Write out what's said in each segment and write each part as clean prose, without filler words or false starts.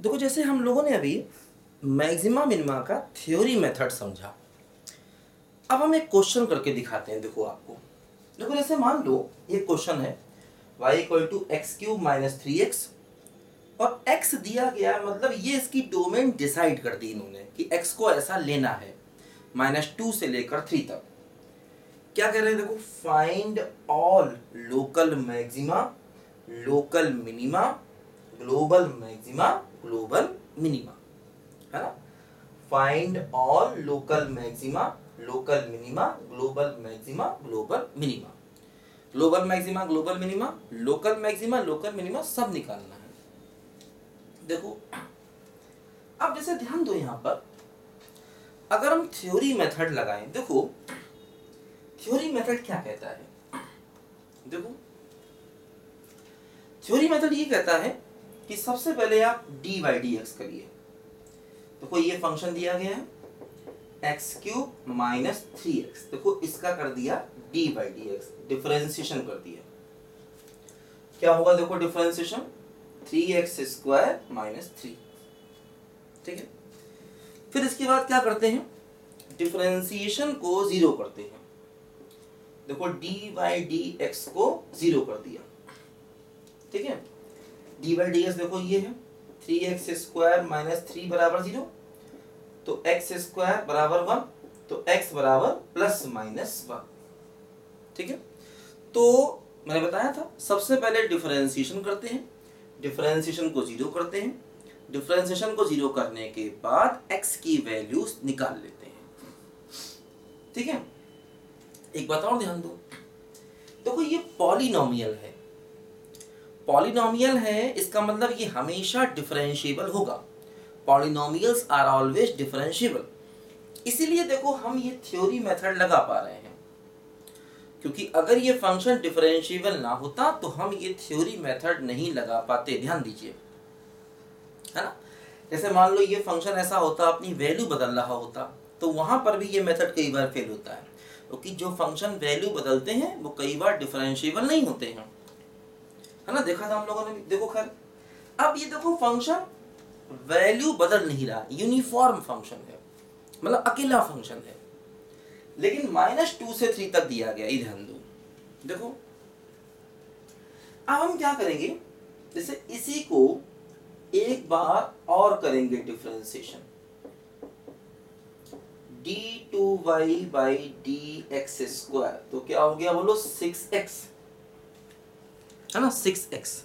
देखो जैसे हम लोगों ने अभी मैक्सिमा मिनिमा का थ्योरी मेथड समझा, अब हम एक क्वेश्चन करके दिखाते हैं। देखो आपको, देखो जैसे मान लो ये क्वेश्चन है y equal to X cube minus 3x और x दिया गया, मतलब ये इसकी डोमेन डिसाइड कर दी इन्होंने कि x को ऐसा लेना है -2 से लेकर 3 तक। क्या कह रहे हैं देखो, find all local maxima, local minima, global maxima, global minima, है ना। Find all local maxima, local minima, global maxima, global minima, global maxima, global minima, local maxima, local minima सब निकालना है। देखो अब जैसे ध्यान दो यहां पर, अगर हम थ्योरी मेथड लगाएं, देखो थ्योरी मेथड क्या कहता है, देखो थ्योरी मेथड ये कहता है कि सबसे पहले आप डी बाई डी एक्स करिए। देखो ये फंक्शन दिया गया है एक्स क्यूब माइनस 3x, देखो इसका कर दिया D by D x, differentiation कर दिया। क्या होगा देखो डिफरेंशिएशन, 3x स्क्वायर माइनस 3, ठीक है। फिर इसके बाद क्या करते हैं, डिफरेंशिएशन को जीरो करते हैं। देखो डी बाई डी एक्स को जीरो कर दिया, ठीक है। डी बाई डी एक्स देखो ये है 3x स्क्वायर माइनस 3 बराबर 0, तो x स्क्वायर बराबर 1, तो x बराबर प्लस माइनस 1, ठीक है। तो मैंने बताया था सबसे पहले डिफरेंशिएशन करते हैं, डिफरेंशिएशन को जीरो करते हैं, डिफरेंशिएशन को जीरो करने के बाद x की वैल्यूज निकाल लेते हैं, ठीक है। एक बात और ध्यान दो, देखो ये पॉलिनोमियल है, पॉलिनोमियल है इसका मतलब ये हमेशा डिफरेंशिएबल होगा। पॉलिनोमियल्स आर ऑलवेज डिफरेंशिएबल, इसीलिए देखो हम ये थ्योरी मेथड लगा पा रहे हैं, क्योंकि अगर ये फंक्शन डिफरेंशिएबल ना होता तो हम ये थ्योरी मेथड नहीं लगा पाते। ध्यान दीजिए, है ना। जैसे मान लो ये फंक्शन ऐसा होता, अपनी वैल्यू बदल रहा होता, तो वहां पर भी ये मेथड कई बार फेल होता है, क्योंकि जो फंक्शन वैल्यू बदलते हैं वो कई बार डिफरेंशिएबल नहीं होते हैं, है ना। देखा था हम लोगों ने भी। देखो खैर अब ये देखो फंक्शन वैल्यू बदल नहीं रहा, यूनिफॉर्म फंक्शन है, मतलब अकेला फंक्शन है, लेकिन -2 से 3 तक दिया गया, ये ध्यान दो। देखो अब हम क्या करेंगे, जैसे इसी को एक बार और करेंगे differentiation, d2y by D x square, तो क्या हो गया बोलो 6x, है ना 6x।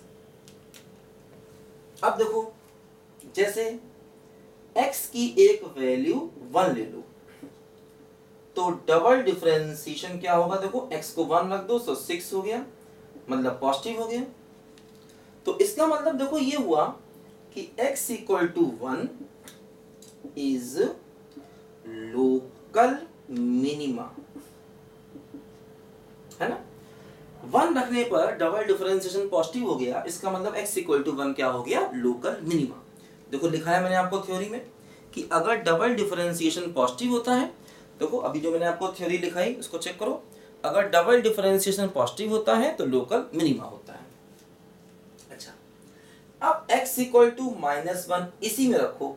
अब देखो जैसे x की एक वैल्यू 1 ले लो, तो डबल डिफरेंशिएशन क्या होगा, देखो x को 1 रख दो तो 6 हो गया, मतलब पॉजिटिव हो गया। तो इसका मतलब देखो ये हुआ कि x equal to 1 is local minima, है ना। 1 रखने पर डबल डिफरेंशिएशन पॉजिटिव हो गया, इसका मतलब x इक्वल टू 1 क्या हो गया, लोकल मिनिमा। देखो लिखा है मैंने आपको थ्योरी में कि अगर डबल डिफरेंशिएशन पॉजिटिव होता है, देखो अभी जो मैंने आपको थ्योरी लिखाई उसको चेक करो, अगर डबल डिफरेंशिएशन पॉजिटिव होता है तो लोकल मिनिमा होता है। अच्छा अब x इक्वल टू -1 इसी में रखो,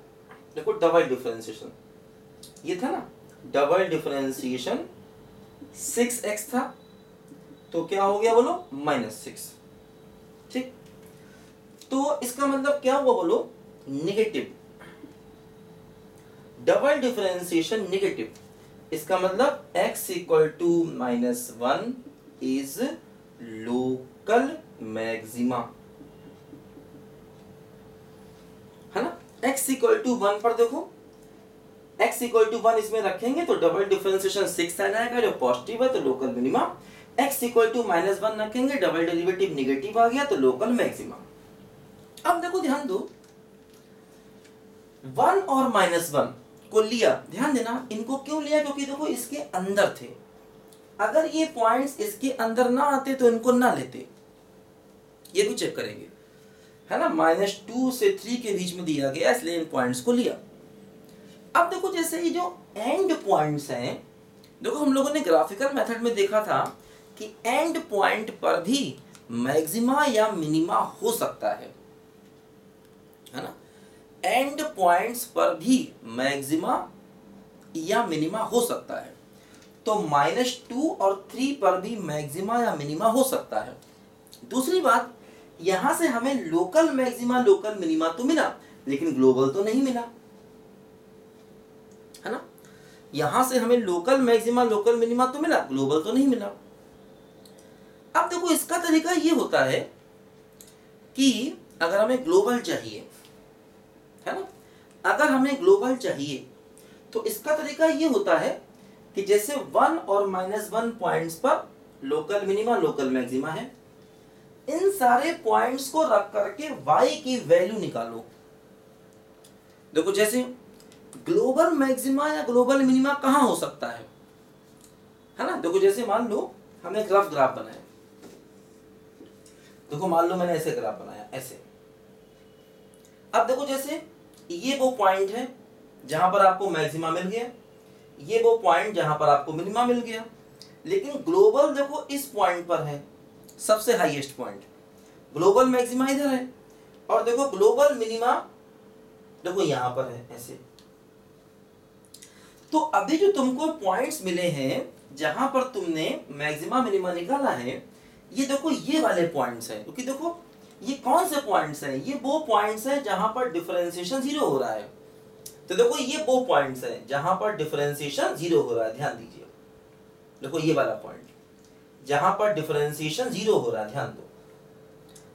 देखो डबल डिफरेंशिएशन ये था ना, डबल डिफरेंशिएशन 6x था, तो क्या हो गया बोलो -6, ठीक। तो इसका मतलब क्या हुआ बोलो, नेगेटिव, डबल डिफरेंशिएशन नेगेटिव, इसका मतलब x equal to -1 is local maxima, है ना। x इक्वल टू 1 पर देखो, x इक्वल टू 1 इसमें रखेंगे तो डबल डिफरेंशिएशन 6 आ जाएगा जो पॉजिटिव है, तो local minima. x equal to -1 रखेंगे, डबल डेरिवेटिव नेगेटिव आ गया तो लोकल मैक्सिमा। अब देखो ध्यान दो, 1 और -1 को लिया, ध्यान देना इनको क्यों लिया, क्योंकि देखो इसके अंदर थे, अगर ये पॉइंट्स इसके अंदर ना आते तो इनको ना लेते, ये भी चेक करेंगे, है ना। -2 से 3 के बीच में दिया गया, इसलिए इन पॉइंट्स को लिया। अब देखो जैसे ये जो एंड पॉइंट्स हैं, देखो हम लोगों ने ग्राफिकल मेथड में देखा था कि एंड पॉइंट पर भी मैक्सिमा या मिनिमा हो सकता है ना। एंड पॉइंट्स पर भी मैक्सिमा या मिनिमा हो सकता है। तो -2 और 3 पर भी मैक्सिमा या मिनिमा हो सकता है। दूसरी बात, यहां से हमें लोकल मैक्सिमा लोकल मिनिमा तो मिला, लेकिन ग्लोबल तो नहीं मिला, है ना। यहां से हमें लोकल मैक्सिमा लोकल मिनिमा तो मिला, ग्लोबल तो नहीं मिला। अब देखो इसका तरीका ये होता है कि अगर हमें ग्लोबल चाहिए, है ना, अगर हमें ग्लोबल चाहिए तो इसका तरीका ये होता है कि जैसे 1 और -1 पॉइंट्स पर लोकल मिनिमा लोकल मैक्सिमा है, इन सारे पॉइंट्स को रख करके y की वैल्यू निकालो। देखो जैसे ग्लोबल मैक्सिमा या ग्लोबल मिनिमा कहां हो सकता है ना। देखो जैसे मान लो हमने एक रफ ग्राफ बनाया, देखो मान लो मैंने ऐसे ग्राफ बनाया ऐसे। अब देखो जैसे ये वो पॉइंट है जहां पर आपको मैक्सिमा मिल गया, ये वो पॉइंट जहां पर आपको मिनिमा मिल गया, लेकिन ग्लोबल देखो इस पॉइंट पर है, सबसे हाईएस्ट पॉइंट। ग्लोबल मैक्सिमा इधर है और देखो ग्लोबल मिनिमा देखो यहां पर है ऐसे। तो अभी जो तुमको पॉइंट्स मिले हैं जहां पर तुमने मैक्सिमा मिनिमा निकाला है, ये देखो ये वाले पॉइंट्स हैं, क्योंकि देखो ये कौन से पॉइंट्स हैं, ये वो पॉइंट्स हैं जहां पर डिफरेंशिएशन 0 हो रहा है। तो देखो ये वो पॉइंट्स हैं जहां पर डिफरेंशिएशन 0 हो रहा है, ध्यान दीजिए। देखो ये वाला पॉइंट जहां पर डिफरेंशिएशन 0 हो रहा है, ध्यान दो,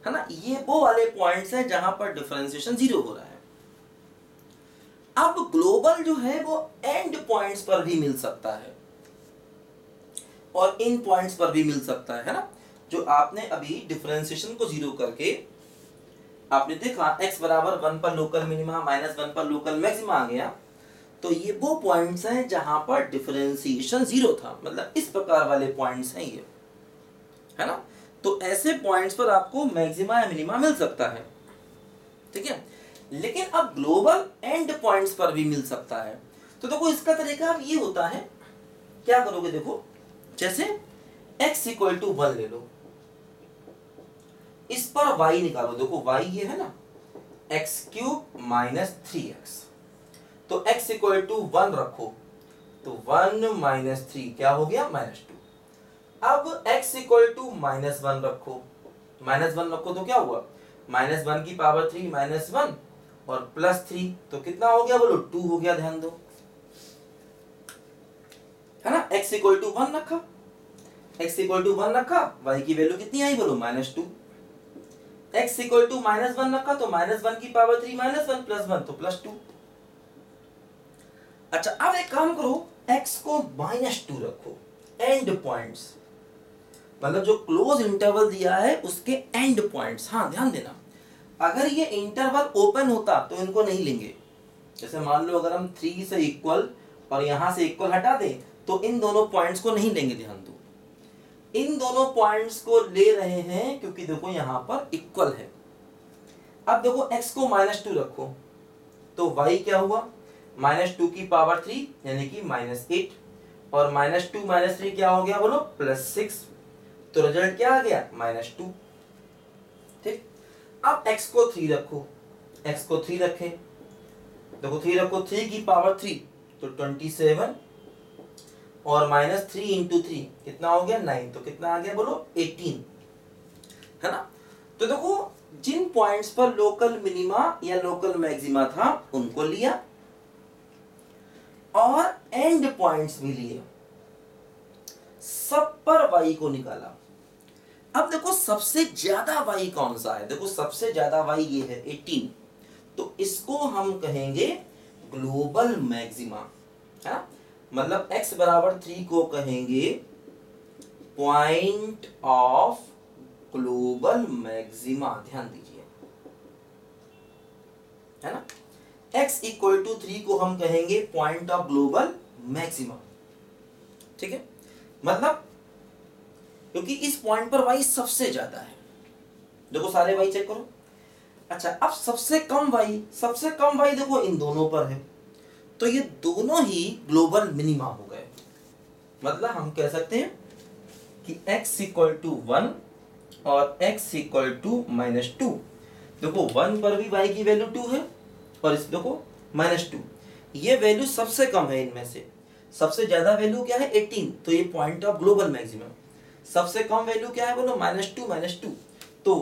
है ना। ये वो वाले पॉइंट्स हैं जहां पर डिफरेंशिएशन 0 हो रहा है। अब ग्लोबल जो है वो एंड पॉइंट्स पर भी मिल सकता है और इन पॉइंट्स पर भी मिल सकता है ना। जो आपने अभी डिफरेंशिएशन को 0 करके आपने देखा x बराबर 1 पर लोकल मिनिमा -1 पर लोकल मैक्सिमा आ गया, तो ये वो पॉइंट्स हैं जहां पर डिफरेंशिएशन 0 था, मतलब इस प्रकार वाले पॉइंट्स हैं ये, है ना। तो ऐसे पॉइंट्स पर आपको मैक्सिमा या मिनिमा मिल सकता है, ठीक है। लेकिन अब ग्लोबल एंड पॉइंट्स पर भी मिल सकता है। तो देखो इसका तरीका अब ये होता है, क्या करोगे, देखो जैसे x = 1 ले लो, इस पर y निकालो। देखो y ये है ना, x³ - 3x, तो x = 1 रखो, तो 1 - 3 क्या हो गया, -2। अब x = -1 रखो, -1 रखो तो क्या हुआ, -1 की पावर 3 -1 और +3, तो कितना हो गया बोलो, 2 हो गया, ध्यान दो, है ना। x = 1 रखा, x = 1 रखा, y की वैल्यू कितनी आई बोलो, -2। x = -1 रखा, तो -1 की पावर 3 -1 +1 तो +2। अच्छा अब एक काम करो, x को -2 रखो, एंड पॉइंट्स, मतलब जो क्लोज इंटरवल दिया है उसके एंड पॉइंट्स। हाँ ध्यान देना, अगर ये इंटरवल ओपन होता तो इनको नहीं लेंगे। जैसे मान लो अगर हम 3 से इक्वल और यहां से इक्वल हटा दें, तो इन दोनों पॉइंट्स को नहीं लेंगे, ध्यान दो, इन दोनों पॉइंट्स को ले रहे हैं क्योंकि देखो यहां पर इक्वल है। अब देखो x को -2 रखो, तो y क्या हुआ, -2 की पावर 3 यानी कि -8 और -2 - 3 क्या हो गया बोलो, +6, तो रिजल्ट क्या आ गया, -2। ठीक, अब x को 3 रखो, x को 3 रखें, देखो 3 रखो, 3 की पावर 3 तो 27 और -3 × 3 कितना हो गया, 9, तो कितना आ गया बोलो, 18, है ना। तो देखो जिन पॉइंट्स पर लोकल मिनिमा या लोकल मैक्सिमा था उनको लिया और एंड पॉइंट्स भी लिए, सब पर y को निकाला। अब देखो सबसे ज्यादा y कौन सा है, देखो सबसे ज्यादा y ये है 18, तो इसको हम कहेंगे ग्लोबल मैक्सिमा, है ना। मतलब x = 3 को कहेंगे पॉइंट ऑफ ग्लोबल मैक्सिमा, ध्यान दीजिए, है ना। x = 3 को हम कहेंगे पॉइंट ऑफ ग्लोबल मैक्सिमा, ठीक है। मतलब क्योंकि इस पॉइंट पर y सबसे ज्यादा है, देखो सारे y चेक करो। अच्छा अब सबसे कम y देखो इन दोनों पर है, तो ये दोनों ही ग्लोबल मिनिमा हो गए। मतलब हम कह सकते हैं कि x = 1 और x = -2, देखो 1 पर भी y की वैल्यू 2 है और इस देखो -2। ये वैल्यू सबसे कम है इनमें से, सबसे ज्यादा वैल्यू क्या है 18, तो ये पॉइंट ऑफ ग्लोबल मैक्सिमम। सबसे कम वैल्यू क्या है बोलो -2, तो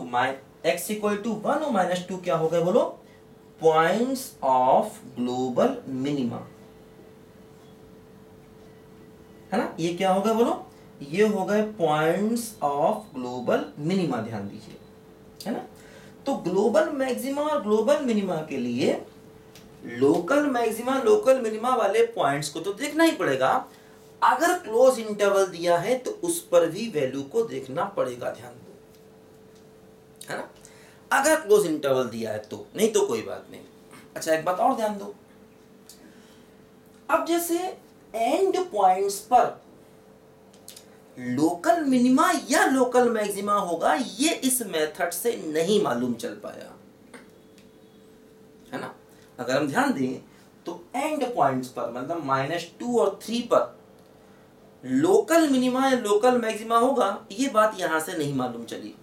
x इक्वल टू 1 और -2 क्या हो गए बोलो, पॉइंट्स ऑफ ग्लोबल मिनिमा, है ना। ये क्या हो गया बोलो, ये हो गए पॉइंट्स ऑफ ग्लोबल मिनिमा, ध्यान दीजिए, है ना। तो ग्लोबल मैक्सिमा और ग्लोबल मिनिमा के लिए लोकल मैक्सिमा लोकल मिनिमा वाले पॉइंट्स को तो देखना ही पड़ेगा। अगर क्लोज इंटरवल दिया है तो उस पर भी वैल्यू को देखना पड़ेगा, ध्यान दो, है ना। अगर क्लोज इंटरवल दिया है तो, नहीं तो कोई बात नहीं। अच्छा एक बात और ध्यान दो, अब जैसे एंड पॉइंट्स पर लोकल मिनिमा या लोकल मैक्सिमा होगा, ये इस मेथड से नहीं मालूम चल पाया, है ना। अगर हम ध्यान दें तो एंड पॉइंट्स पर मतलब -2 और 3 पर लोकल मिनिमा या लोकल मैक्सिमा होगा, ये बात यहां से नहीं मालूम चली।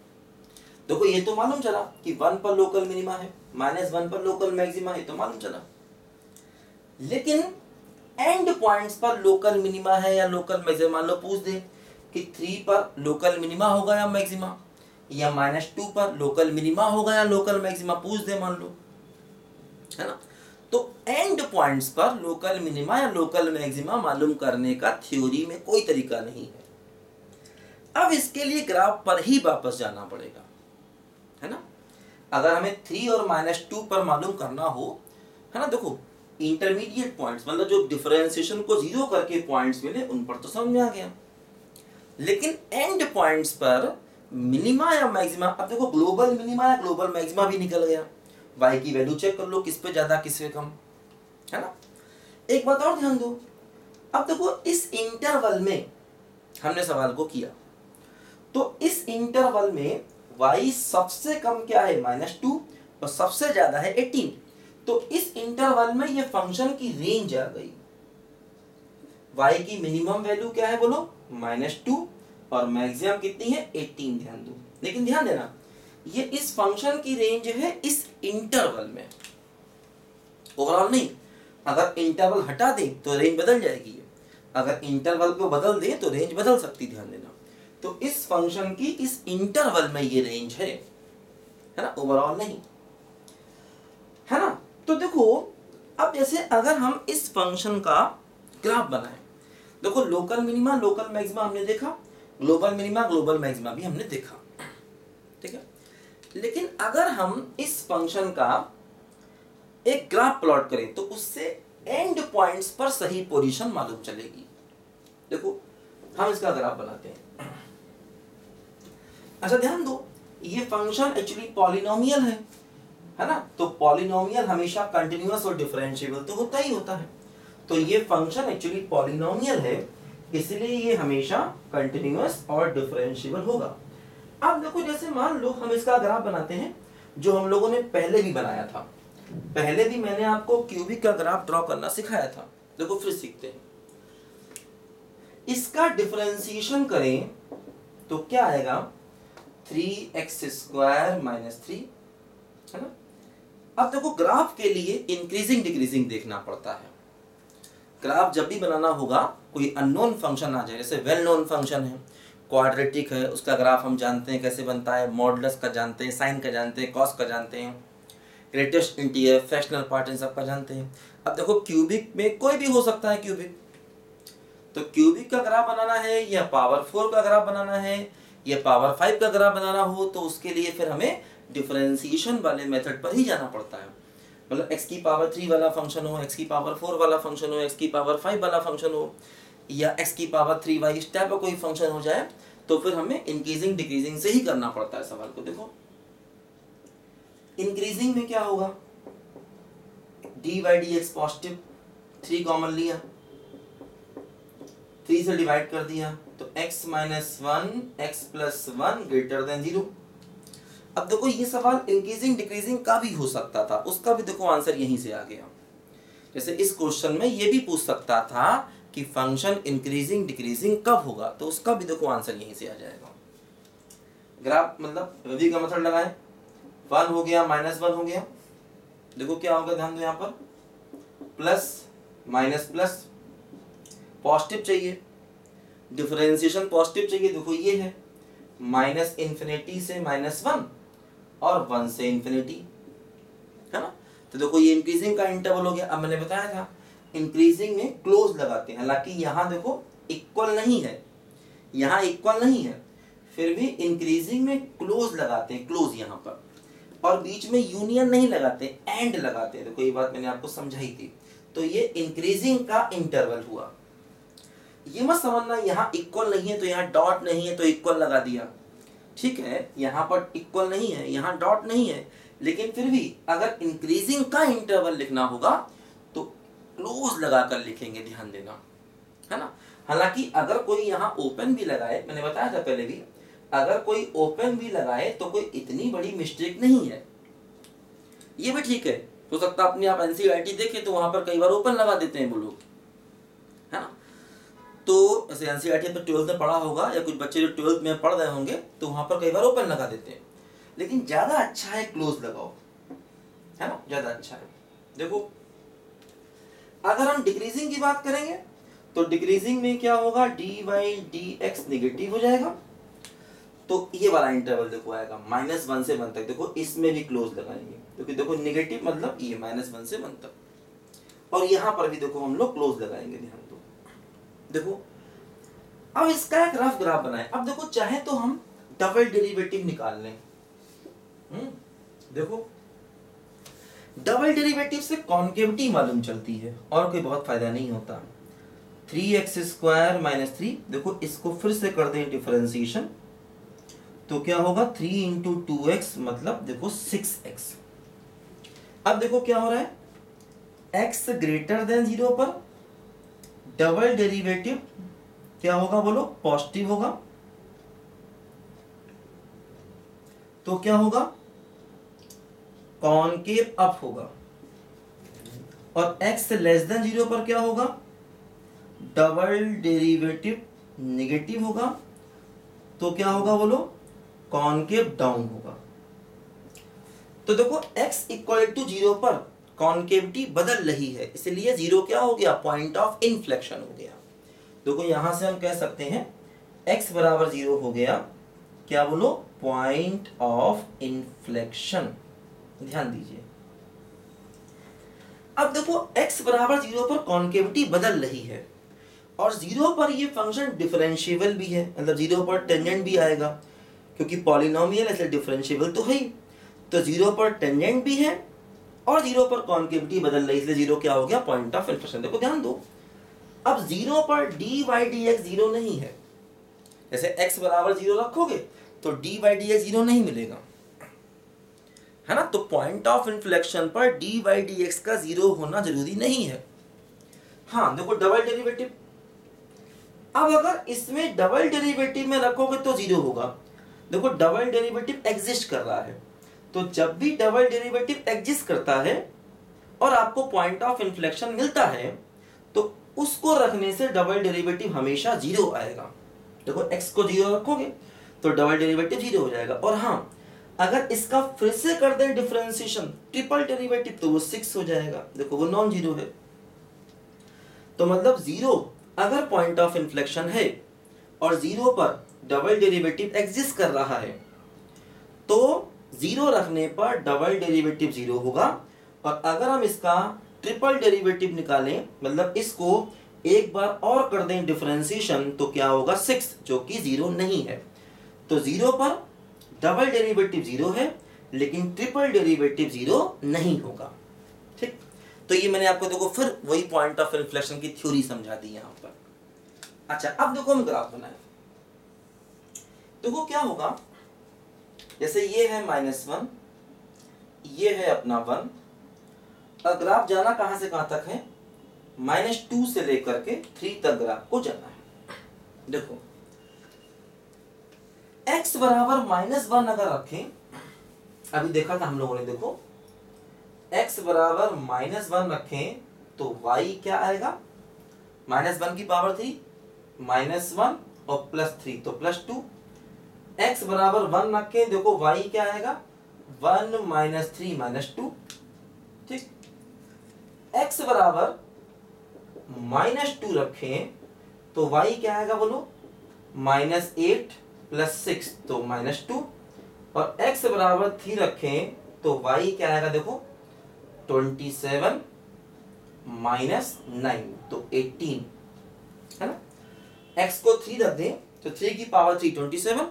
देखो ये तो मालूम चला कि 1 पर लोकल मिनिमा है, -1 पर लोकल मैक्सिमा है, तो मालूम चला। लेकिन एंड पॉइंट्स पर लोकल मिनिमा है या लोकल मैक्सिमा, मान लो पूछ दे कि 3 पर लोकल मिनिमा होगा या मैक्सिमा, या -2 पर लोकल मिनिमा होगा या लोकल मैक्सिमा, पूछ दे मान लो, है ना। तो एंड पॉइंट्स पर लोकल मिनिमा या लोकल मैक्सिमा मालूम करने का थ्योरी में कोई तरीका नहीं है। अब इसके लिए ग्राफ पर ही वापस जाना पड़ेगा, है ना। अगर हमें 3 और -2 पर मालूम करना हो, है ना, देखो इंटरमीडिएट पॉइंट्स मतलब जो डिफरेंशिएशन को 0 करके पॉइंट्स मिले उन पर तो समझ में आ गया, लेकिन एंड पॉइंट्स पर मिनिमा या मैक्सिमा, अब देखो ग्लोबल मिनिमा या ग्लोबल मैक्सिमा भी निकल गया, y की वैल्यू चेक कर लो किस पे ज्यादा किस पे कम, है ना। एक बात और ध्यान दो, अब देखो इस इंटरवल में हमने सवाल को किया, तो इस इंटरवल में y सबसे कम क्या है -2 और सबसे ज्यादा है 18, तो इस इंटरवल में ये फंक्शन की रेंज आ गई। y की मिनिमम वैल्यू क्या है बोलो -2 और मैक्सिमम कितनी है 18, ध्यान दो। लेकिन ध्यान देना ये इस फंक्शन की रेंज है इस इंटरवल में, ओवरऑल नहीं। अगर इंटरवल हटा दे तो रेंज बदल जाएगी, अगर इंटरवल को बदल दे तो रेंज बदल सकती, ध्यान देना। तो इस फंक्शन की इस इंटरवल में ये रेंज है ना, ओवरऑल नहीं, है ना। तो देखो अब जैसे अगर हम इस फंक्शन का ग्राफ बनाएं, देखो लोकल मिनिमा लोकल मैक्सिमा हमने देखा, ग्लोबल मिनिमा ग्लोबल मैक्सिमा भी हमने देखा, ठीक है। लेकिन अगर हम इस फंक्शन का एक ग्राफ प्लॉट करें तो उससे एंड पॉइंट्स पर सही पोजीशन मालूम चलेगी। देखो हम इसका ग्राफ बनाते हैं। अच्छा ध्यान दो, ये फंक्शन एक्चुअली पॉलिनोमियल है ना, तो पॉलिनोमियल हमेशा कंटिन्यूअस और डिफरेंशिएबल तो होता ही होता है, तो ये फंक्शन एक्चुअली पॉलिनोमियल है, इसलिए ये हमेशा कंटिन्यूअस और डिफरेंशिएबल होगा। अब देखो जैसे मान लो हम इसका ग्राफ बनाते हैं जो हम लोगों ने पहले भी बनाया था, पहले भी मैंने आपको क्यूबिक का ग्राफ ड्रॉ करना सिखाया था। देखो फिर सीखते हैं, इसका डिफरेंशिएशन करें तो क्या आएगा 3x² - 3, है ना। अब देखो ग्राफ के लिए इंक्रीजिंग डिक्रीजिंग देखना पड़ता है। ग्राफ जब भी बनाना होगा कोई अननोन फंक्शन आ जाए, जैसे वेल नोन फंक्शन है क्वाड्रेटिक है, उसका ग्राफ हम जानते हैं कैसे बनता है, मॉडुलस का जानते हैं, साइन का जानते हैं, कॉस का जानते हैं, greatest integer fractional part in सब का जानते हैं। अब देखो क्यूबिक में कोई भी हो सकता है क्यूबिक, तो क्यूबिक का ग्राफ बनाना है या पावर 4 का ग्राफ बनाना है या पावर 5 का ग्राफ बनाना हो, तो उसके लिए फिर हमें डिफरेंशिएशन वाले मेथड पर ही जाना पड़ता है। मतलब x की पावर 3 वाला फंक्शन हो, x की पावर 4 वाला फंक्शन हो, x की पावर 5 वाला फंक्शन हो, या x की पावर 3y इस टाइप का कोई फंक्शन हो जाए, तो फिर हमें इंक्रीजिंग डिक्रीजिंग से ही करना पड़ता है सवाल को। देखो इंक्रीजिंग में क्या होगा, d/dx पॉजिटिव, 3 कॉमन लिया, 3 से डिवाइड कर दिया, तो x - 1 x + 1 > 0। अब देखो ये सवाल इंक्रीजिंग डिक्रीजिंग का भी हो सकता था, उसका भी देखो आंसर यहीं से आ गया। जैसे इस क्वेश्चन में ये भी पूछ सकता था कि फंक्शन इंक्रीजिंग डिक्रीजिंग कब होगा, तो उसका भी देखो आंसर यहीं से आ जाएगा। ग्राफ मतलब रवि का मेथड लगाएं, 1 हो गया -1 हो गया, देखो क्या होगा, ध्यान दो यहाँ पर प्लस माइनस प्लस, पॉजिटिव चाहिए, डिफरेंशिएशन पॉजिटिव चाहिए, देखो ये है माइनस इन्फिनिटी से -1 और 1 से इन्फिनिटी, है ना। तो देखो ये इंक्रीजिंग का इंटरवल हो गया। अब मैंने बताया था इंक्रीजिंग में क्लोज लगाते हैं, हालांकि यहाँ देखो इक्वल नहीं है, यहाँ इक्वल नहीं है, फिर भी इंक्रीजिंग में क्लोज लगाते हैं, क्लोज यहाँ पर, और बीच में यूनियन नहीं लगाते, एंड लगाते हैं। देखो ये बात मैंने आपको समझाई थी। तो ये इंक्रीजिंग का इंटरवल हुआ। ये मत समझना यहाँ इक्वल नहीं है तो यहाँ डॉट नहीं है तो इक्वल लगा दिया, ठीक है, यहाँ पर इक्वल नहीं है, यहाँ डॉट नहीं है, लेकिन फिर भी अगर इंक्रीजिंग का इंटरवल लिखना होगा तो क्लोज लगाकर लिखेंगे, ध्यान देना, है ना। हालांकि अगर कोई यहाँ ओपन भी लगाए, मैंने बताया था पहले भी, अगर कोई ओपन भी लगाए तो कोई इतनी बड़ी मिस्टेक नहीं है, ये भी ठीक है। हो सकता है अपने आप एनसीईआरटी देखे तो वहां पर कई बार ओपन लगा देते हैं वो लोग, है ना। तो ऐसे एनसीईआरटी तो 12th में पढ़ा होगा, या कुछ बच्चे जो 12th में पढ़ रहे होंगे तो वहां पर कई बार ओपन लगा देते हैं, लेकिन ज्यादा अच्छा है क्लोज लगाओ, है ना, ज्यादा अच्छा है। देखो अगर हम डिक्रीजिंग की बात करेंगे तो डिक्रीजिंग में क्या होगा, dy/dx नेगेटिव हो जाएगा, तो ये वाला इंटरवल देखो आएगा -1 से 1 तक। देखो इसमें भी क्लोज लगाएंगे क्योंकि देखो नेगेटिव मतलब ये -1 से 1 तक, और यहाँ पर भी देखो हम लोग क्लोज लगाएंगे, ध्यान दो। देखो अब इसका एक रफ ग्राफ बनाए। अब देखो चाहे तो हम डबल डेरिवेटिव निकाल लें, देखो डबल डेरिवेटिव से कॉन्केविटी मालूम चलती है और कोई बहुत फायदा नहीं होता। 3x² - 3, देखो इसको फिर से कर दें डिफरेंशिएशन तो क्या होगा 3 × 2x मतलब देखो 6x। अब देखो क्या हो रहा है, x > 0 पर डबल डेरिवेटिव क्या होगा बोलो, पॉजिटिव होगा, तो क्या होगा कॉनकेव अप होगा, और x < 0 पर क्या होगा, डबल डेरिवेटिव नेगेटिव होगा, तो क्या होगा बोलो, कॉनकेव डाउन होगा। तो देखो x = 0 पर कॉनकेविटी बदल रही है, इसलिए 0 क्या हो गया, पॉइंट ऑफ इन्फ्लेक्शन हो गया। देखो यहां से हम कह सकते हैं x = 0 हो गया, क्या बोलो, पॉइंट ऑफ इन्फ्लेक्शन, ध्यान दीजिए। अब देखो x = 0 पर कॉनकेविटी बदल रही है, और 0 पर ये फंक्शन डिफरेंशिएबल भी है, मतलब 0 पर टेंजेंट भी आएगा, क्योंकि पॉलिनोमियल है इसलिए डिफरेंशिएबल तो है ही। तो 0 पर टेंजेंट भी है और 0 पर कॉनकेविटी बदल रही है, इसलिए 0 क्या हो गया, पॉइंट ऑफ इन्फ्लेक्शन। देखो ध्यान दो, अब 0 पर dy/dx 0 नहीं है, जैसे x = 0 रखोगे तो dy/dx 0 नहीं मिलेगा, है ना। तो पॉइंट ऑफ इन्फ्लेक्शन पर dy/dx का 0 होना जरूरी नहीं है। हाँ देखो डबल डेरिवेटिव, अब अगर इसमें डबल डेरिवेटिव में रखोगे तो 0 होगा। देखो डबल डेरिवेटिव एग्जिस्ट कर रहा है, तो जब भी डबल डेरिवेटिव एग्जिस्ट करता है और आपको पॉइंट ऑफ इन्फ्लेक्शन मिलता है तो उसको रखने से डबल डेरिवेटिव हमेशा 0 आएगा। देखो x को 0 रखोगे तो डबल डेरिवेटिव 0 हो जाएगा। और हाँ, अगर इसका फिर से कर दें डिफरेंशिएशन ट्रिपल डेरिवेटिव तो वो 6 हो जाएगा, देखो वो नॉन जीरो है। तो मतलब 0 अगर पॉइंट ऑफ इन्फ्लेक्शन है और 0 पर डबल डेरिवेटिव एग्जिस्ट कर रहा है तो 0 रखने पर डबल डेरिवेटिव 0 होगा, और अगर हम इसका ट्रिपल डेरिवेटिव निकालें, मतलब इसको एक बार और कर दें डिफरेंशिएशन, तो क्या होगा 6, जो कि 0 नहीं है। तो 0 पर डबल डेरिवेटिव 0 है लेकिन ट्रिपल डेरिवेटिव 0 नहीं होगा, ठीक। तो ये मैंने आपको देखो फिर वही पॉइंट ऑफ इन्फ्लेक्शन की थ्योरी समझा दी यहां पर। अच्छा अब देखो हम ग्राफ बनाए, देखो क्या होगा, जैसे ये है -1, ये है अपना 1, और ग्राफ जाना कहां से कहां तक है, -2 से लेकर के 3 तक ग्राफ को जाना है। देखो x = -1 अगर रखें, अभी देखा था हम लोगों ने, देखो x = -1 रखें तो y क्या आएगा, -1 की पावर 3, -1 और +3 तो +2। x = 1 रखें, देखो y क्या आएगा, 1 - 3 - 2, ठीक, x बराबर -2 रखें तो y क्या आएगा बोलो, -8 + 6 तो -2, और x बराबर 3 रखें तो y क्या आएगा देखो, 27 - 9 तो 18, है ना। x को 3 रख दें तो 3 की पावर 3 27,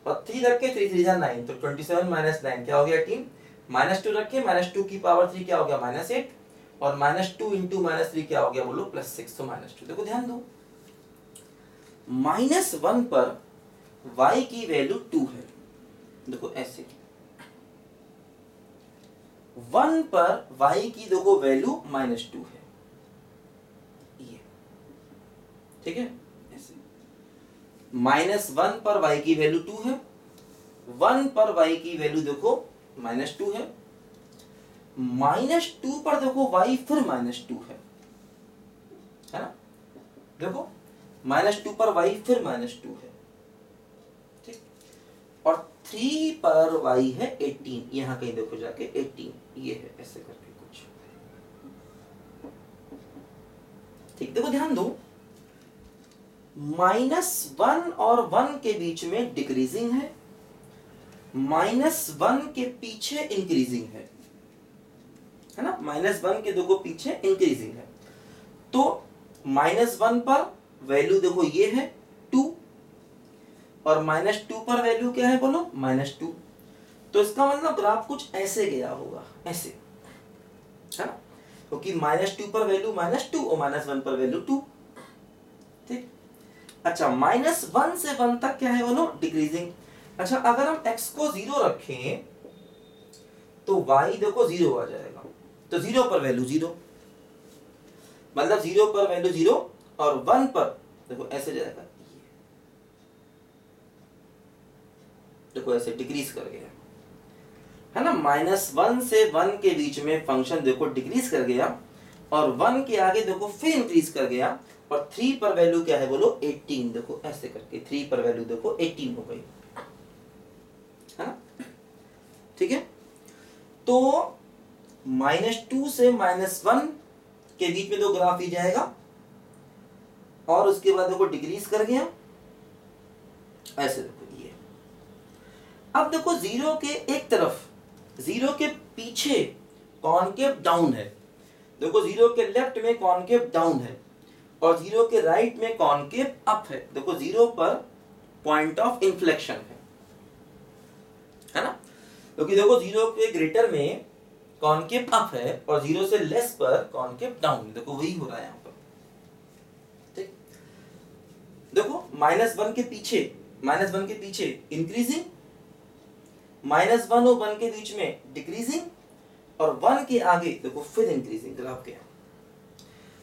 और 3 रख के 3 3 जा 9 तो 27 - 9 क्या हो गया 18, -2 रख के -2 की पावर 3 क्या हो गया -8, और -2 × -3 क्या हो गया बोलो +6 तो -2। देखो ध्यान दो, -1 पर y की वैल्यू 2 है, देखो ऐसे 1 पर y की देखो वैल्यू -2 है, ये ठीक है, ऐसे -1 पर y की वैल्यू 2 है, 1 पर y की वैल्यू देखो -2 है, -2 पर देखो y फिर -2 है ना, देखो -2 पर y फिर -2 है, ठीक, और 3 पर y है 18, यहां कहीं देखो जाके 18, ये है ऐसे करके कुछ, ठीक। देखो ध्यान दो, -1 और 1 के बीच में डिक्रीजिंग है, -1 के पीछे इंक्रीजिंग है ना, -1 के देखो पीछे इंक्रीजिंग है, तो -1 पर वैल्यू देखो ये है 2, और -2 पर वैल्यू क्या है बोलो -2, तो इसका मतलब ग्राफ कुछ ऐसे गया होगा, ऐसे, है ना, क्योंकि -2 पर वैल्यू -2 और -1 पर वैल्यू 2, ठीक। अच्छा, -1 से 1 तक क्या है बोलो डिक्रीजिंग। अच्छा, अगर हम x को 0 रखें तो y देखो 0 आ जाएगा, तो 0 पर वैल्यू 0, मतलब 0 पर वैल्यू 0, और 1 पर देखो ऐसे जाएगा, देखो ऐसे डिक्रीज कर गया, है ना। -1 से 1 के बीच में फंक्शन देखो डिक्रीज कर गया, और 1 के आगे देखो फिर इंक्रीज कर गया, और 3 पर वैल्यू क्या है बोलो 18, देखो ऐसे करके 3 पर वैल्यू देखो 18 हो गई, है ना, ठीक है। तो -2 से -1 के बीच में दो ग्राफ ही जाएगा, और उसके बाद देखो डिक्रीज कर गया, ऐसे देखो ये। अब देखो 0 के एक तरफ, 0 के पीछे कॉनकेव डाउन है, देखो 0 के लेफ्ट में कॉनकेव डाउन है, और 0 के राइट में कॉनकेव अप है, देखो 0 पर पॉइंट ऑफ इन्फ्लेक्शन है ना, क्योंकि देखो 0 के ग्रेटर में कॉनकेव अप है, और 0 से लेस पर कॉनकेव डाउन, देखो वही हो रहा है यहाँ पर, ठीक। देखो -1 के पीछे इंक्रीजिंग, -1 और 1 के बीच में डिक्रीजिंग, और 1 के आगे देखो फिर इंक्रीजिंग ग्राफ गया।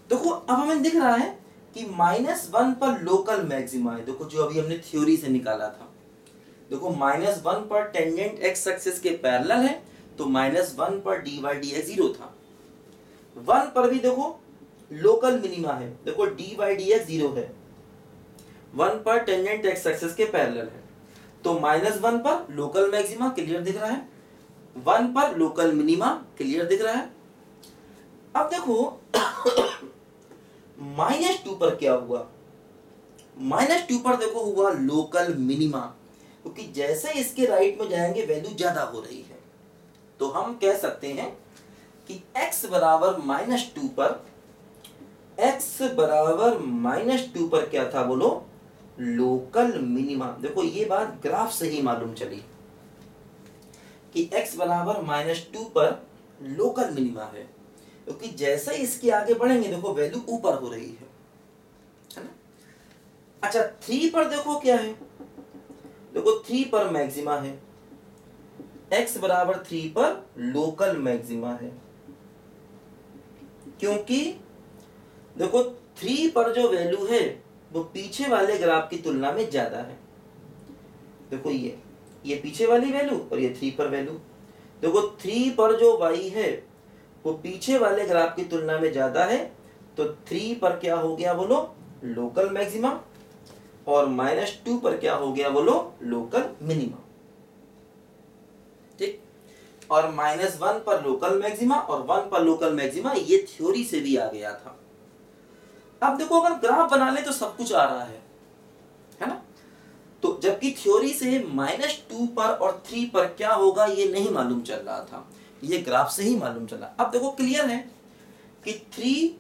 देखो अब हमें दिख रहा है कि -1 पर लोकल मैक्सिमा है, देखो जो अभी हमने थ्योरी से निकाला था, देखो -1 पर टेंजेंट x एक्सिस के पैरेलल है, तो -1 पर dy/dx 0 था, 1 पर भी देखो लोकल मिनिमा है, देखो dy/dx 0 है, 1 पर टेंजेंट x एक्सिस के पैरेलल है, तो -1 पर लोकल मैक्सिमा क्लियर दिख रहा है, 1 पर लोकल मिनिमा क्लियर दिख रहा है। अब देखो -2 पर क्या हुआ, -2 पर देखो हुआ लोकल मिनिमा, क्योंकि जैसे इसके राइट में जाएंगे वैल्यू ज्यादा हो रही है, तो हम कह सकते हैं कि x बराबर -2 पर, x बराबर -2 पर क्या था बोलो लोकल मिनिमा। देखो ये बात ग्राफ से ही मालूम चली कि x बराबर -2 पर लोकल मिनिमा है, क्योंकि जैसे इसके आगे बढ़ेंगे देखो वैल्यू ऊपर हो रही है ना। अच्छा 3 पर देखो क्या है, देखो 3 पर मैक्सिमा है, x बराबर 3 पर लोकल मैक्सिमा है, क्योंकि देखो 3 पर जो वैल्यू है वो पीछे वाले ग्राफ की तुलना में ज्यादा है, देखो ये पीछे वाली वैल्यू और ये 3 पर वैल्यू, देखो 3 पर जो y है वो पीछे वाले ग्राफ की तुलना में ज्यादा है, तो 3 पर क्या हो गया बोलो लोकल मैक्सिमा, और -2 पर क्या हो गया बोलो लोकल मिनिमा, ठीक। और -1 पर लोकल मैक्सिमा और 1 पर लोकल मैक्सिमा, ये थ्योरी से भी आ गया था। अब देखो अगर ग्राफ बना ले तो सब कुछ आ रहा है ना। तो जबकि थ्योरी से -2 पर और 3 पर क्या होगा ये नहीं मालूम चल रहा था, ये ग्राफ से ही मालूम चला। अब देखो क्लियर है कि 3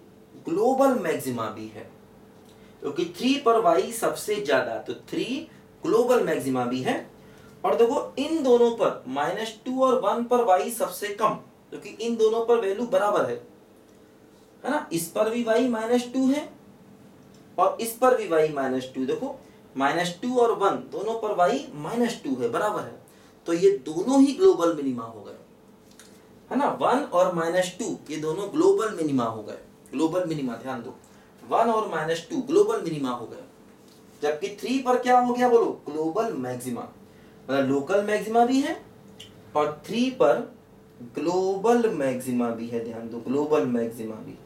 ग्लोबल मैक्सिमा भी है, क्योंकि 3 पर y सबसे ज्यादा, तो 3 ग्लोबल मैक्सिमा भी है। और देखो इन दोनों पर -2 और 1 पर y सबसे कम, क्योंकि इन दोनों पर वैल्यू बराबर है ना। इस पर भी y -2 है और इस पर भी y -2। देखो -2 और 1 दोनों पर y -2 है, बराबर है। तो ये दोनों ही ग्लोबल मिनिमा हो गए, है ना। 1 और -2 ये दोनों ग्लोबल मिनिमा हो गए। ग्लोबल मिनिमा, ध्यान दो, 1 और -2 ग्लोबल मिनिमा हो गए। जबकि 3 पर क्या हो गया बोलो, ग्लोबल मैक्सिमा, मतलब लोकल मैक्सिमा भी है और 3 पर ग्लोबल मैक्सिमा भी है। ध्यान दो, ग्लोबल मैक्सिमा भी।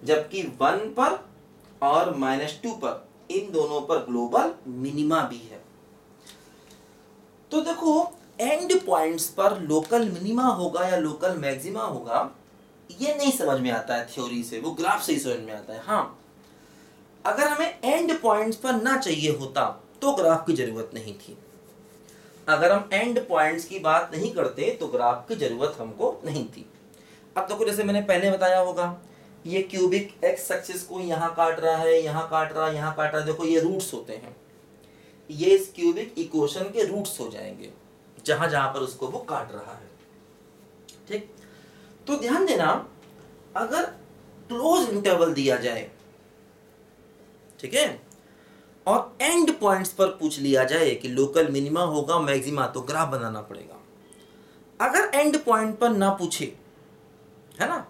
जबकि 1 पर और -2 पर, इन दोनों पर ग्लोबल मिनिमा भी है। तो देखो एंड पॉइंट्स पर लोकल मिनिमा होगा या लोकल मैक्सिमा होगा, ये नहीं समझ में आता है थ्योरी से, वो ग्राफ से ही समझ में आता है। हाँ, अगर हमें एंड पॉइंट्स पर ना चाहिए होता तो ग्राफ की जरूरत नहीं थी। अगर हम एंड पॉइंट्स की बात नहीं करते तो ग्राफ की जरूरत हमको नहीं थी। अब देखो जैसे मैंने पहले बताया होगा, ये क्यूबिक एक्स एक्सिस को यहाँ काट रहा है, यहाँ काट रहा है, यहाँ काट रहा है। देखो ये रूट्स होते हैं, ये इस क्यूबिक इक्वेशन के रूट्स हो जाएंगे जहां जहां पर उसको वो काट रहा है। ठीक, तो ध्यान देना, अगर क्लोज इंटरवल दिया जाए, ठीक है, और एंड पॉइंट्स पर पूछ लिया जाए कि लोकल मिनिमा होगा मैक्सिमा, तो ग्राफ बनाना पड़ेगा। अगर एंड पॉइंट पर ना पूछे, है ना,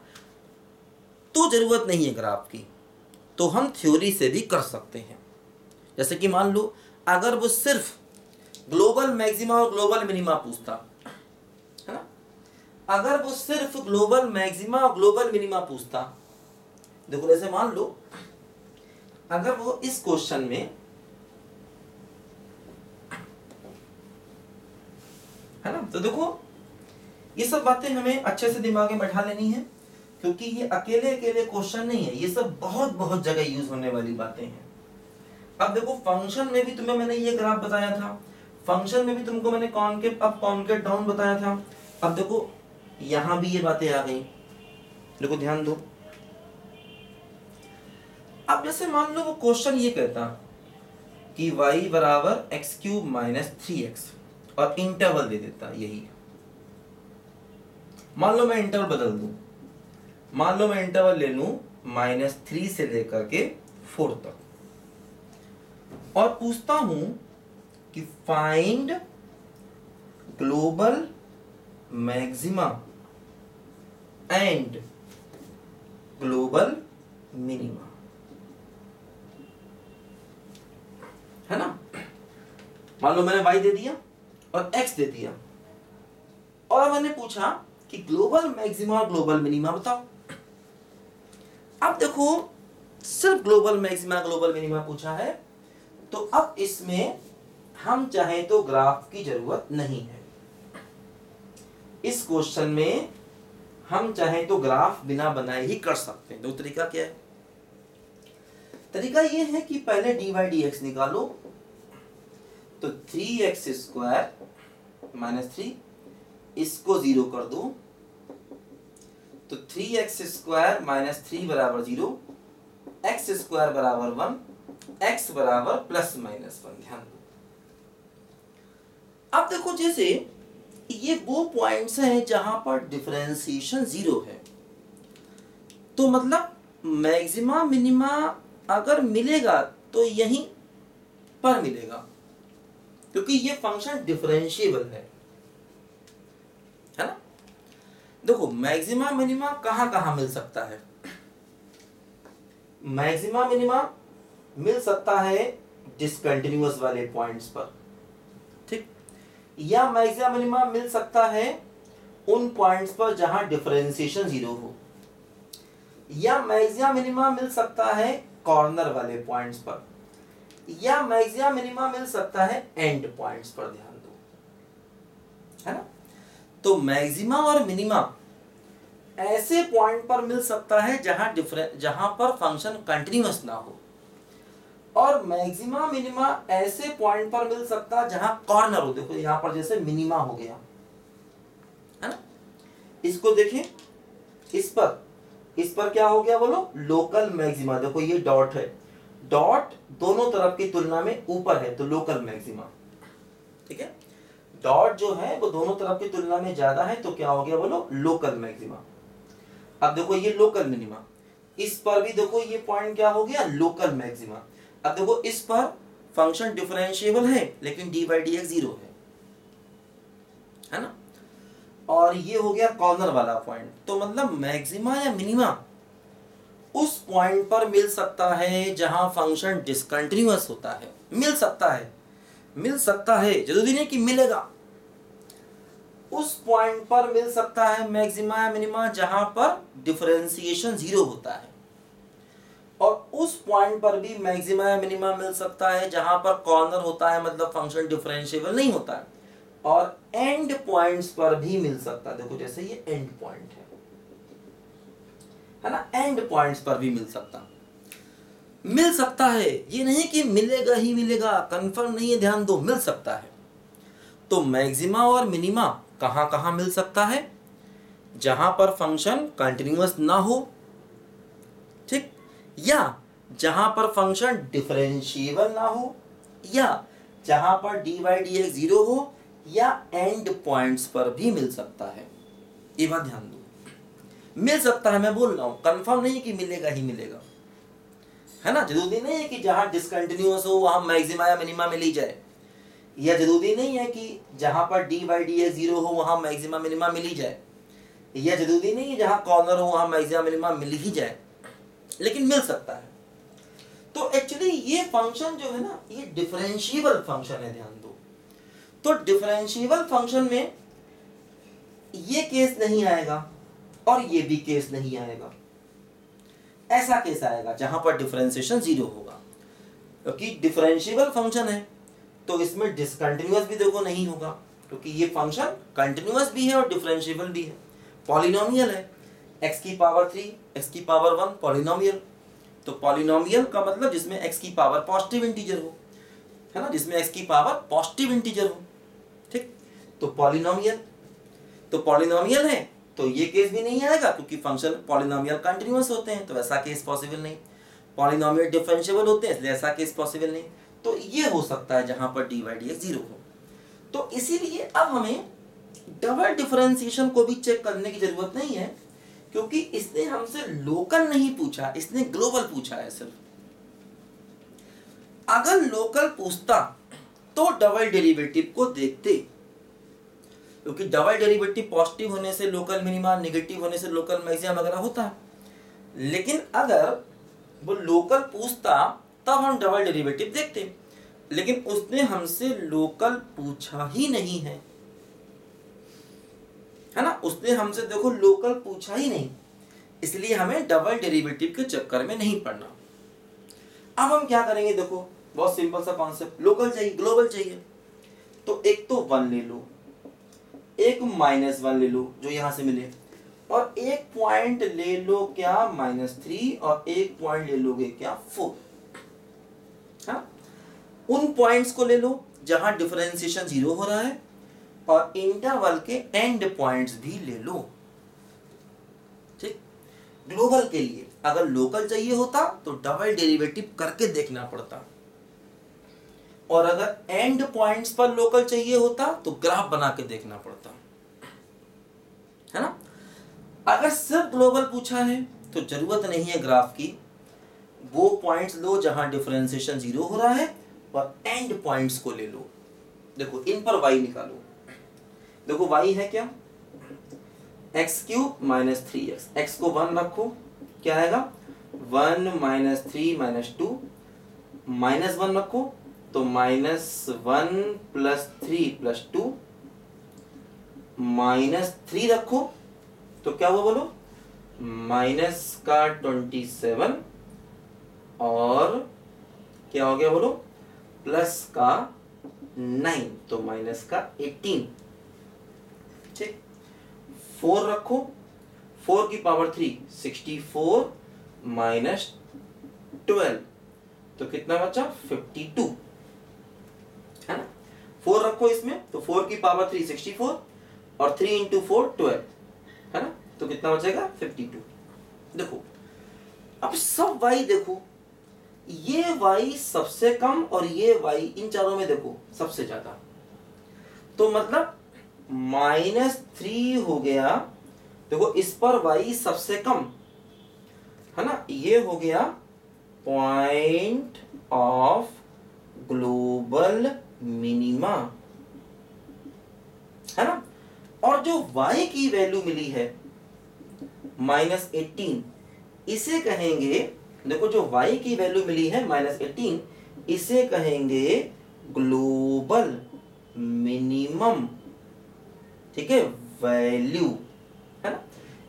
तो जरूरत नहीं है ग्राफ की, तो हम थ्योरी से भी कर सकते हैं। जैसे कि मान लो अगर वो सिर्फ ग्लोबल मैक्सिमा और ग्लोबल मिनिमा पूछता, है ना, अगर वो सिर्फ ग्लोबल मैक्सिमा और ग्लोबल मिनिमा पूछता, देखो जैसे मान लो अगर वो इस क्वेश्चन में, है ना, तो देखो ये सब बातें हमें अच्छे से दिमाग में बैठा लेनी है, क्योंकि ये अकेले अकेले क्वेश्चन नहीं है, ये सब बहुत बहुत जगह यूज होने वाली बातें हैं। अब देखो फंक्शन में भी तुम्हें मैंने ये ग्राफ बताया था, फंक्शन में भी तुमको मैंने कॉनकेव अप कॉनकेव डाउन बताया था। अब देखो यहां भी ये बातें आ गई, देखो ध्यान दो। अब जैसे मान लो वो क्वेश्चन ये कहता कि y बराबर x³ - 3x और इंटरवल दे देता, यही मान लो मैं इंटरवल बदल दूं, मान लो मैं इंटरवल ले लूं -3 से लेकर के 4 तक, और पूछता हूं कि find global maxima and global minima, है ना। मान लो मैंने y दे दिया और x दे दिया, और मैंने पूछा कि ग्लोबल मैक्सिमा और ग्लोबल मिनिमा बताओ। अब देखो सिर्फ ग्लोबल मैक्सिमा ग्लोबल मिनिमा पूछा है, तो अब इसमें हम चाहे तो ग्राफ की जरूरत नहीं है। इस क्वेश्चन में हम चाहे तो ग्राफ बिना बनाए ही कर सकते हैं। तो तरीका क्या है? तरीका ये है कि पहले dy/dx निकालो, तो 3x² - 3, इसको 0 कर दो, तो 3x² - 3 बराबर 0, x² बराबर 1, x बराबर +-1। ध्यान दो। अब देखो जैसे ये वो पॉइंट्स हैं जहां पर डिफरेंशिएशन 0 है, तो मतलब मैक्सिमा मिनिमा अगर मिलेगा तो यहीं पर मिलेगा, क्योंकि ये फंक्शन डिफरेंशिएबल है ना। देखो मैक्सिमा मिनिमा कहां कहां मिल सकता है? मैक्सिमा मिनिमा मिल सकता है डिसकंटिन्यूअस वाले पॉइंट्स पर, ठीक, या मैक्सिमा मिनिमा मिल सकता है उन पॉइंट्स पर जहां डिफरेंशिएशन 0 हो, या मैक्सिमा मिनिमा मिल सकता है कॉर्नर वाले पॉइंट्स पर, या मैक्सिमा मिनिमा मिल सकता है एंड पॉइंट्स पर। ध्यान दो, है ना। तो मैक्सिमा और मिनिमा ऐसे पॉइंट पर मिल सकता है जहां पर फंक्शन कंटिन्यूअस ना हो, और मैक्सिमा मिनिमा ऐसे पॉइंट पर मिल सकता है जहां कॉर्नर हो। देखो यहां पर जैसे मिनिमा हो गया है ना, इसको देखें, इस पर क्या हो गया बोलो, लोकल मैक्सिमा। देखो ये डॉट है, डॉट दोनों तरफ की तुलना में ऊपर है तो लोकल मैक्सिमा, ठीक है। डॉट जो है वो दोनों तरफ की तुलना में ज्यादा है तो क्या हो गया बोलो, लोकल मैक्सिमा। अब देखो ये लोकल मिनिमा, इस पर भी देखो ये पॉइंट क्या हो गया, लोकल मैक्सिमा। अब देखो इस पर फंक्शन डिफरेंशिएबल है लेकिन D by D x zero है ना, और ये हो गया कॉर्नर वाला पॉइंट। तो मतलब मैक्सिमा या मिनिमा उस पॉइंट पर मिल सकता है जहां फंक्शन डिसकंटिन्यूअस होता है। मिल सकता है, जरूरी नहीं कि मिलेगा। उस पॉइंट पर मिल सकता है मैक्सिमा या मिनिमा जहां पर डिफरेंशिएशन जीरो होता है, और उस पॉइंट पर भी मैक्सिमा या मिनिमा मिल सकता है जहां पर कॉर्नर होता है, मतलब फंक्शन डिफरेंशिएबल नहीं होता है, और एंड पॉइंट्स पर भी मिल सकता है। देखो जैसे ये एंड पॉइंट है ना, एंड पॉइंट्स पर भी मिल सकता है। ये नहीं कि मिलेगा ही मिलेगा, कंफर्म नहीं है, ध्यान दो, मिल सकता है। तो मैक्सिमा और मिनिमा कहां कहां मिल सकता है, जहां पर फंक्शन कंटिन्यूअस ना हो, ठीक, या जहां पर फंक्शन डिफरेंशिएबल ना हो, या जहां पर D by D x zero हो, या एंड पॉइंट्स पर भी मिल सकता है। ये बात ध्यान दो, मिल सकता है, मैं बोल रहा हूं, कंफर्म नहीं कि मिलेगा ही मिलेगा, है ना। जरूरी नहीं है कि जहां डिसकंटिन्यूअस हो वहां मैक्सिमा या मिनिमा मिल ही जाए, या जरूरी नहीं है कि जहां पर D by D x zero हो वहां मैक्सिमा मिनिमा मिल ही जाए, या जरूरी नहीं है जहां कॉर्नर हो वहां मैक्सिमा मिनिमा मिल ही जाए, लेकिन मिल सकता है। तो एक्चुअली ये फंक्शन जो है ना, ये डिफरेंशिएबल फंक्शन है, ध्यान दो। तो डिफरेंशिएबल फंक्शन में ये केस नहीं आएगा और ये भी केस नहीं आएगा। ऐसा केस आएगा जहां पर डिफरेंशिएशन जीरो होगा, क्योंकि डिफरेंशिएबल फंक्शन है तो इसमें डिसकंटिन्यूअस भी देखो नहीं होगा, क्योंकि ये फंक्शन कंटिन्यूअस भी है और डिफरेंशिएबल भी है, पॉलिनोमियल है, x की पावर 3 x की पावर 1 पॉलिनोमियल। तो पॉलिनोमियल का मतलब जिसमें x की पावर पॉजिटिव इंटीजर हो, है ना, जिसमें x की पावर पॉजिटिव इंटीजर हो, ठीक। तो पॉलिनोमियल है तो ये केस भी नहीं आएगा, क्योंकि फंक्शन पॉलिनोमियल कंटिन्यूअस होते हैं तो ऐसा केस पॉसिबल नहीं। पॉलिनोमियल डिफरेंशिएबल होते हैं इसलिए ऐसा केस पॉसिबल नहीं। तो ये हो सकता है जहां पर D by D x zero हो। तो इसीलिए अब हमें डबल डिफरेंशिएशन को भी चेक करने की जरूरत नहीं है, क्योंकि इसने हमसे लोकल नहीं पूछा, इसने ग्लोबल पूछा है सिर्फ। अगर लोकल पूछता तो डबल डेरिवेटिव को देखते, क्योंकि डबल डेरिवेटिव पॉजिटिव होने से लोकल मिनिमा, नेगेटिव होने से लोकल मैक्सिमम वगैरह होता है। लेकिन अगर वो लोकल पूछता तब हम डबल डेरिवेटिव देखते, लेकिन उसने हमसे लोकल पूछा ही नहीं है ना, उसने हमसे देखो लोकल पूछा ही नहीं, इसलिए हमें डबल डेरिवेटिव के चक्कर में नहीं पड़ना। अब हम क्या करेंगे, देखो बहुत सिंपल सा कॉन्सेप्ट, लोकल चाहिए ग्लोबल चाहिए, तो एक तो 1 ले लो, एक -1 ले लो जो यहां से मिले, और एक पॉइंट ले लो क्या -3, और एक पॉइंट ले लोगे क्या 4। हाँ, उन पॉइंट्स को ले लो जहां डिफरेंशिएशन जीरो हो रहा है, और इंटरवल के एंड पॉइंट्स भी ले लो, ठीक। ग्लोबल के लिए अगर लोकल चाहिए होता तो डबल डेरिवेटिव करके देखना पड़ता, और अगर एंड पॉइंट्स पर लोकल चाहिए होता तो ग्राफ बना के देखना पड़ता, है ना। अगर सिर्फ ग्लोबल पूछा है तो जरूरत नहीं है ग्राफ की, वो पॉइंट्स लो जहां डिफरेंशिएशन जीरो हो रहा है और एंड पॉइंट्स को ले लो। देखो इन पर y निकालो, देखो y है क्या, x³ - 3x, x को 1 रखो, क्या आएगा 1 - 3 - 2, -1 रखो तो -1 + 3 + 2, -3 रखो तो क्या हुआ बोलो, -27, और क्या हो गया बोलो, +9 तो -18, ठीक। 4 रखो, 4 की पावर 3 64 माइनस 12 तो कितना बचा 52 है ना। 4 रखो इसमें तो 4 की पावर 3 64 और 3 इंटू 4 12 है ना, तो कितना बचेगा 52। देखो अब सब y देखो, ये y सबसे कम और ये y इन चारों में देखो सबसे ज्यादा, तो मतलब -3 हो गया। देखो इस पर y सबसे कम है ना, ये हो गया पॉइंट ऑफ ग्लोबल मिनिमा है ना। और जो y की वैल्यू मिली है -18, इसे कहेंगे, देखो जो y की वैल्यू मिली है -18, इसे कहेंगे ग्लोबल मिनिमम, ठीक है, वैल्यू है ना।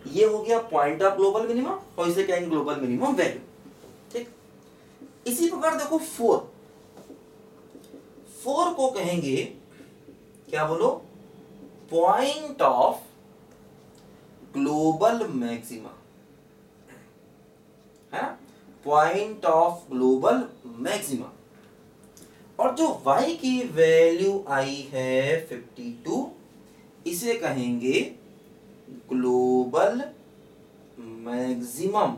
ये हो गया पॉइंट ऑफ ग्लोबल मिनिमम और इसे कहेंगे ग्लोबल मिनिमम वैल्यू, ठीक। इसी प्रकार देखो 4 को कहेंगे क्या बोलो, पॉइंट ऑफ ग्लोबल मैक्सिमा है ना, पॉइंट ऑफ ग्लोबल मैक्सिमा। और जो y की वैल्यू आई है 52, इसे कहेंगे ग्लोबल मैक्सिमम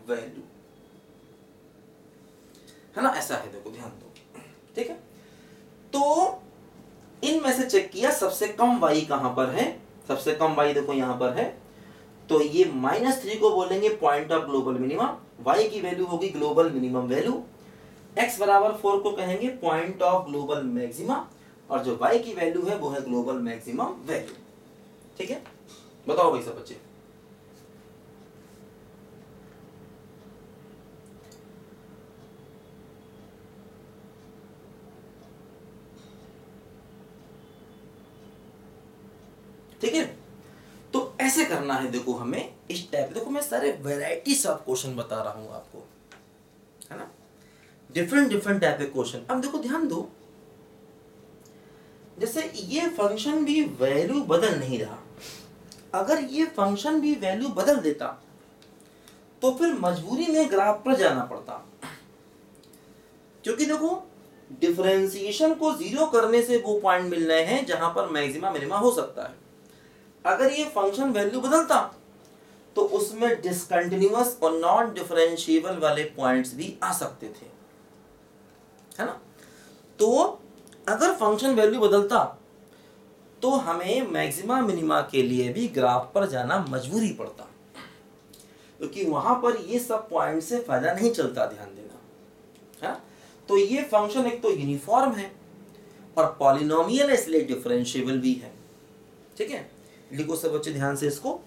वैल्यू है ना, ऐसा है, देखो ध्यान दो, ठीक है। तो इनमें से चेक किया सबसे कम y कहां पर है, सबसे कम y देखो यहां पर है, तो ये -3 को बोलेंगे point of global minimum, y की वैल्यू होगी ग्लोबल मिनिमम वैल्यू, x बराबर 4 को कहेंगे पॉइंट ऑफ ग्लोबल मैक्सिमा, और जो y की वैल्यू है वो है ग्लोबल मैक्सिमम वैल्यू, ठीक है। बताओ भाई सब बच्चे, ठीक है। तो ऐसे करना है, देखो हमें इस टाइप, देखो मैं सारे वैरायटीज ऑफ क्वेश्चन बता रहा हूं आपको, है ना, डिफरेंट टाइप के क्वेश्चन। अब देखो ध्यान दो, जैसे ये फंक्शन भी वैल्यू बदल नहीं रहा, अगर ये फंक्शन भी वैल्यू बदल देता तो फिर मजबूरी में ग्राफ पर जाना पड़ता, क्योंकि देखो डिफरेंशिएशन को 0 करने से वो पॉइंट मिल रहे हैं जहां पर मैक्सिमा मिनिमा हो सकता है। अगर ये फंक्शन वैल्यू बदलता तो उसमें डिसकंटिन्यूअस और नॉन डिफरेंशिएबल वाले पॉइंट्स भी आ सकते थे, है ना। तो अगर फंक्शन वैल्यू बदलता तो हमें मैक्सिमा मिनिमा के लिए भी ग्राफ पर जाना मजबूरी पड़ता, क्योंकि वहां पर ये सब पॉइंट से फायदा नहीं चलता, ध्यान देना है। तो ये फंक्शन एक तो यूनिफॉर्म है और पॉलिनोमियल है, इसलिए डिफरेंशिएबल भी है, ठीक है। लिखो सब बच्चे ध्यान से इसको।